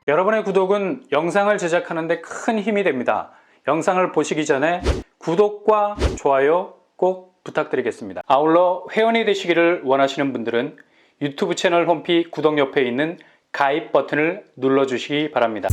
여러분의 구독은 영상을 제작하는 데 큰 힘이 됩니다. 영상을 보시기 전에 구독과 좋아요 꼭 부탁드리겠습니다. 아울러 회원이 되시기를 원하시는 분들은 유튜브 채널 홈피 구독 옆에 있는 가입 버튼을 눌러주시기 바랍니다.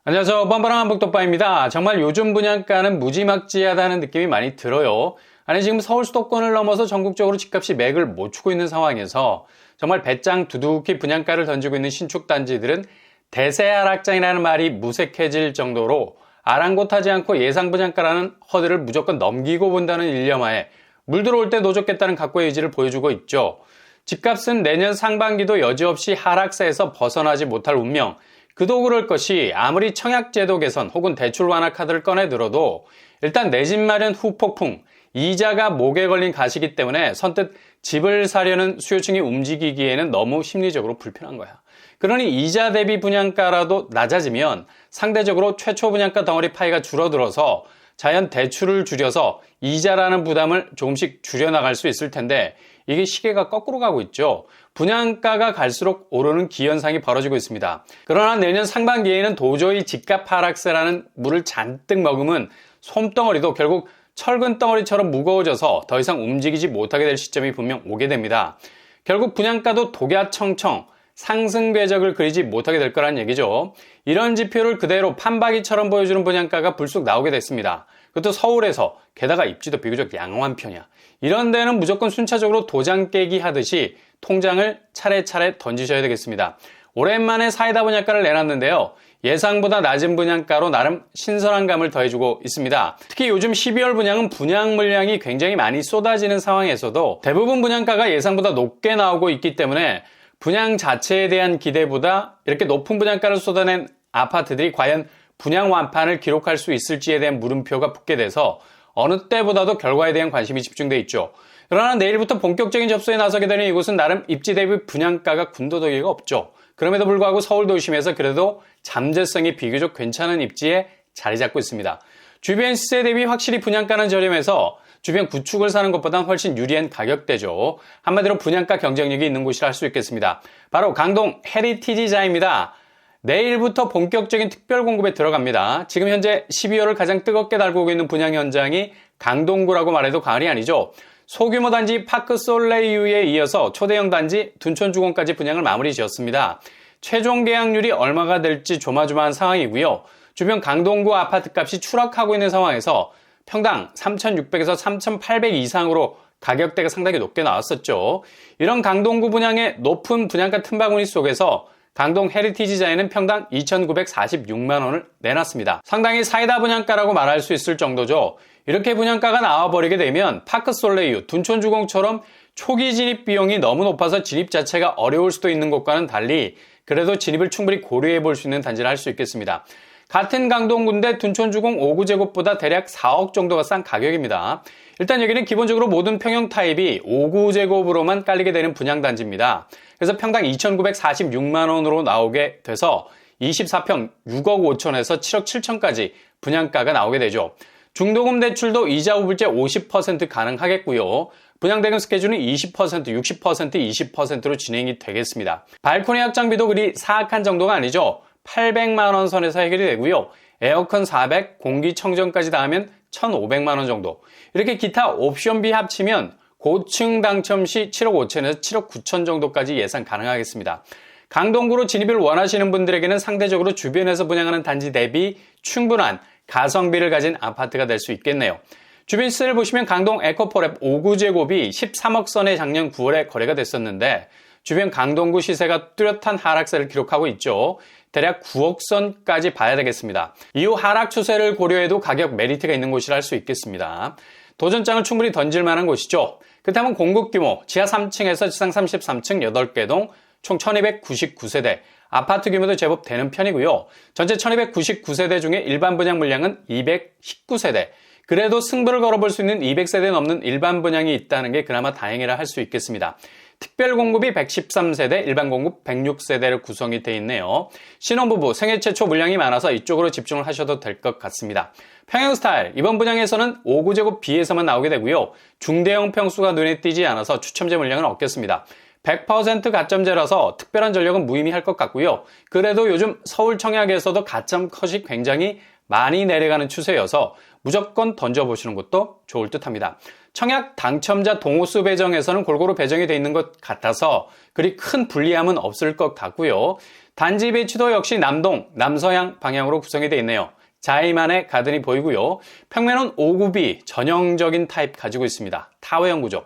안녕하세요. 뻔뻔한 한복덕바입니다. 정말 요즘 분양가는 무지막지하다는 느낌이 많이 들어요. 아니 지금 서울 수도권을 넘어서 전국적으로 집값이 맥을 못 추고 있는 상황에서 정말 배짱 두둑히 분양가를 던지고 있는 신축단지들은 대세 하락장이라는 말이 무색해질 정도로 아랑곳하지 않고 예상 분양가라는 허들을 무조건 넘기고 본다는 일념하에 물 들어올 때 노젓겠다는 각고의 의지를 보여주고 있죠. 집값은 내년 상반기도 여지없이 하락세에서 벗어나지 못할 운명. 그도 그럴 것이 아무리 청약제도 개선 혹은 대출 완화 카드를 꺼내 들어도 일단 내 집 마련 후폭풍, 이자가 목에 걸린 가시기 때문에 선뜻 집을 사려는 수요층이 움직이기에는 너무 심리적으로 불편한 거야. 그러니 이자 대비 분양가라도 낮아지면 상대적으로 최초 분양가 덩어리 파이가 줄어들어서 자연 대출을 줄여서 이자라는 부담을 조금씩 줄여나갈 수 있을 텐데 이게 시계가 거꾸로 가고 있죠. 분양가가 갈수록 오르는 기현상이 벌어지고 있습니다. 그러나 내년 상반기에는 도저히 집값 하락세라는 물을 잔뜩 머금은 솜덩어리도 결국 철근 덩어리처럼 무거워져서 더 이상 움직이지 못하게 될 시점이 분명 오게 됩니다. 결국 분양가도 독야청청 상승 궤적을 그리지 못하게 될 거란 얘기죠. 이런 지표를 그대로 판박이처럼 보여주는 분양가가 불쑥 나오게 됐습니다. 그것도 서울에서, 게다가 입지도 비교적 양호한 편이야. 이런 데는 무조건 순차적으로 도장 깨기 하듯이 통장을 차례차례 던지셔야 되겠습니다. 오랜만에 사이다 분양가를 내놨는데요. 예상보다 낮은 분양가로 나름 신선한 감을 더해주고 있습니다. 특히 요즘 12월 분양은 분양 물량이 굉장히 많이 쏟아지는 상황에서도 대부분 분양가가 예상보다 높게 나오고 있기 때문에 분양 자체에 대한 기대보다 이렇게 높은 분양가를 쏟아낸 아파트들이 과연 분양 완판을 기록할 수 있을지에 대한 물음표가 붙게 돼서 어느 때보다도 결과에 대한 관심이 집중돼 있죠. 그러나 내일부터 본격적인 접수에 나서게 되는 이곳은 나름 입지 대비 분양가가 군더더기가 없죠. 그럼에도 불구하고 서울 도심에서 그래도 잠재성이 비교적 괜찮은 입지에 자리 잡고 있습니다. 주변 시세 대비 확실히 분양가는 저렴해서 주변 구축을 사는 것보단 훨씬 유리한 가격대죠. 한마디로 분양가 경쟁력이 있는 곳이라 할 수 있겠습니다. 바로 강동 헤리티지자입니다. 내일부터 본격적인 특별 공급에 들어갑니다. 지금 현재 12월을 가장 뜨겁게 달구고 있는 분양 현장이 강동구라고 말해도 과언이 아니죠. 소규모 단지 파크 솔레이유에 이어서 초대형 단지 둔촌주공까지 분양을 마무리 지었습니다. 최종 계약률이 얼마가 될지 조마조마한 상황이고요. 주변 강동구 아파트값이 추락하고 있는 상황에서 평당 3,600에서 3,800 이상으로 가격대가 상당히 높게 나왔었죠. 이런 강동구 분양의 높은 분양가 틈바구니 속에서 강동 헤리티지자에는 평당 2,946만 원을 내놨습니다. 상당히 사이다 분양가라고 말할 수 있을 정도죠. 이렇게 분양가가 나와버리게 되면 파크 솔레이유, 둔촌주공처럼 초기 진입 비용이 너무 높아서 진입 자체가 어려울 수도 있는 곳과는 달리 그래도 진입을 충분히 고려해 볼 수 있는 단지를 할 수 있겠습니다. 같은 강동구인데 둔촌주공 5구제곱보다 대략 4억 정도가 싼 가격입니다. 일단 여기는 기본적으로 모든 평형 타입이 5구제곱으로만 깔리게 되는 분양단지입니다. 그래서 평당 2,946만 원으로 나오게 돼서 24평 6억 5천에서 7억 7천까지 분양가가 나오게 되죠. 중도금 대출도 이자 후불제 50% 가능하겠고요. 분양대금 스케줄은 20%, 60%, 20%로 진행이 되겠습니다. 발코니 확장비도 그리 사악한 정도가 아니죠. 800만 원 선에서 해결이 되고요. 에어컨 400, 공기청정까지 다 하면 1,500만 원 정도. 이렇게 기타 옵션비 합치면 고층 당첨 시 7억 5천에서 7억 9천 정도까지 예상 가능하겠습니다. 강동구로 진입을 원하시는 분들에게는 상대적으로 주변에서 분양하는 단지 대비 충분한 가성비를 가진 아파트가 될 수 있겠네요. 주변 시세를 보시면 강동 에코포랩 5구제곱이 13억 선에 작년 9월에 거래가 됐었는데 주변 강동구 시세가 뚜렷한 하락세를 기록하고 있죠. 대략 9억 선까지 봐야 되겠습니다. 이후 하락 추세를 고려해도 가격 메리트가 있는 곳이라 할 수 있겠습니다. 도전장을 충분히 던질 만한 곳이죠. 그렇다면 공급 규모 지하 3층에서 지상 33층 8개 동 총 1299세대, 아파트 규모도 제법 되는 편이고요. 전체 1299세대 중에 일반 분양 물량은 219세대, 그래도 승부를 걸어볼 수 있는 200세대 넘는 일반 분양이 있다는 게 그나마 다행이라 할 수 있겠습니다. 특별 공급이 113세대, 일반 공급 106세대로 구성이 되어 있네요. 신혼부부 생애 최초 물량이 많아서 이쪽으로 집중을 하셔도 될 것 같습니다. 평형스타일, 이번 분양에서는 5구제곱 B에서만 나오게 되고요. 중대형 평수가 눈에 띄지 않아서 추첨제 물량은 없겠습니다. 100% 가점제라서 특별한 전력은 무의미할 것 같고요. 그래도 요즘 서울 청약에서도 가점 컷이 굉장히 많이 내려가는 추세여서 무조건 던져보시는 것도 좋을 듯 합니다. 청약 당첨자 동호수 배정에서는 골고루 배정이 되어 있는 것 같아서 그리 큰 불리함은 없을 것 같고요. 단지 배치도 역시 남동, 남서양 방향으로 구성이 되어 있네요. 자이만의 가든이 보이고요. 평면은 5구비 전형적인 타입 가지고 있습니다. 타워형 구조.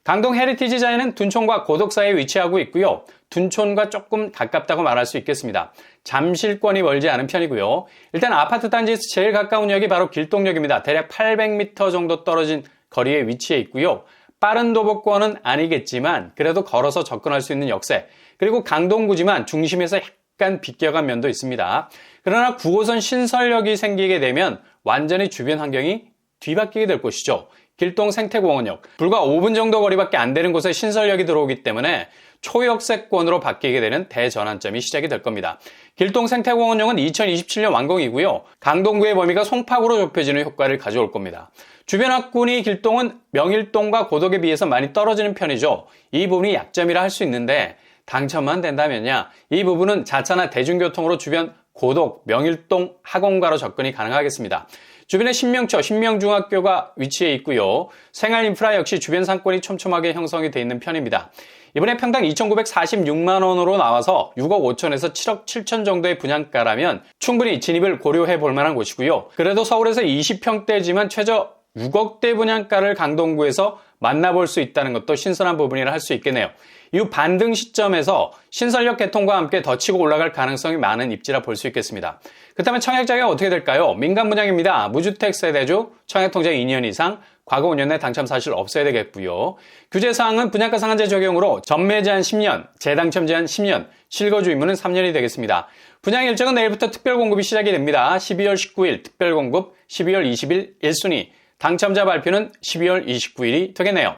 강동 헤리티지 자이는 둔촌과 고덕 사이에 위치하고 있고요. 둔촌과 조금 가깝다고 말할 수 있겠습니다. 잠실권이 멀지 않은 편이고요. 일단 아파트 단지에서 제일 가까운 역이 바로 길동역입니다. 대략 800m 정도 떨어진 거리에 위치해 있고요. 빠른 도보권은 아니겠지만 그래도 걸어서 접근할 수 있는 역세. 그리고 강동구지만 중심에서 약간 비껴간 면도 있습니다. 그러나 9호선 신설역이 생기게 되면 완전히 주변 환경이 뒤바뀌게 될 것이죠. 길동 생태공원역, 불과 5분 정도 거리밖에 안 되는 곳에 신설역이 들어오기 때문에 초역세권으로 바뀌게 되는 대전환점이 시작이 될 겁니다. 길동 생태공원역은 2027년 완공이고요. 강동구의 범위가 송파구로 좁혀지는 효과를 가져올 겁니다. 주변 학군이 길동은 명일동과 고덕에 비해서 많이 떨어지는 편이죠. 이 부분이 약점이라 할 수 있는데 당첨만 된다면야 이 부분은 자차나 대중교통으로 주변 고덕, 명일동, 학원가로 접근이 가능하겠습니다. 주변에 신명초, 신명중학교가 위치해 있고요. 생활인프라 역시 주변 상권이 촘촘하게 형성이 되어 있는 편입니다. 이번에 평당 2,946만 원으로 나와서 6억 5천에서 7억 7천 정도의 분양가라면 충분히 진입을 고려해 볼 만한 곳이고요. 그래도 서울에서 20평대지만 최저 6억대 분양가를 강동구에서 만나볼 수 있다는 것도 신선한 부분이라 할 수 있겠네요. 이후 반등 시점에서 신설역 개통과 함께 더 치고 올라갈 가능성이 많은 입지라 볼 수 있겠습니다. 그렇다면 청약자가 어떻게 될까요? 민간 분양입니다. 무주택 세대주, 청약통장 2년 이상, 과거 5년 내 당첨 사실 없어야 되겠고요. 규제사항은 분양가 상한제 적용으로 전매 제한 10년, 재당첨 제한 10년, 실거주 의무는 3년이 되겠습니다. 분양 일정은 내일부터 특별 공급이 시작이 됩니다. 12월 19일 특별 공급, 12월 20일 1순위, 당첨자 발표는 12월 29일이 되겠네요.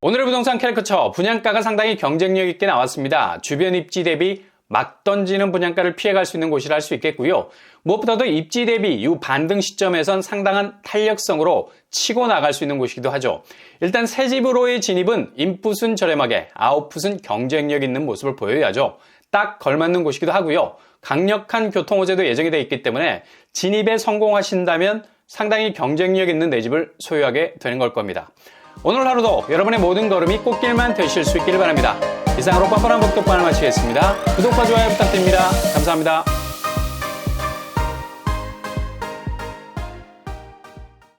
오늘의 부동산 캐리커처, 분양가가 상당히 경쟁력 있게 나왔습니다. 주변 입지 대비 막 던지는 분양가를 피해갈 수 있는 곳이라 할 수 있겠고요. 무엇보다도 입지 대비 이 반등 시점에선 상당한 탄력성으로 치고 나갈 수 있는 곳이기도 하죠. 일단 새 집으로의 진입은 인풋은 저렴하게, 아웃풋은 경쟁력 있는 모습을 보여야죠. 딱 걸맞는 곳이기도 하고요. 강력한 교통호재도 예정이 되어 있기 때문에 진입에 성공하신다면 상당히 경쟁력 있는 내 집을 소유하게 되는 걸 겁니다. 오늘 하루도 여러분의 모든 걸음이 꽃길만 되실 수 있기를 바랍니다. 이상으로 뻔뻔한 복덕반을 마치겠습니다. 구독과 좋아요 부탁드립니다. 감사합니다.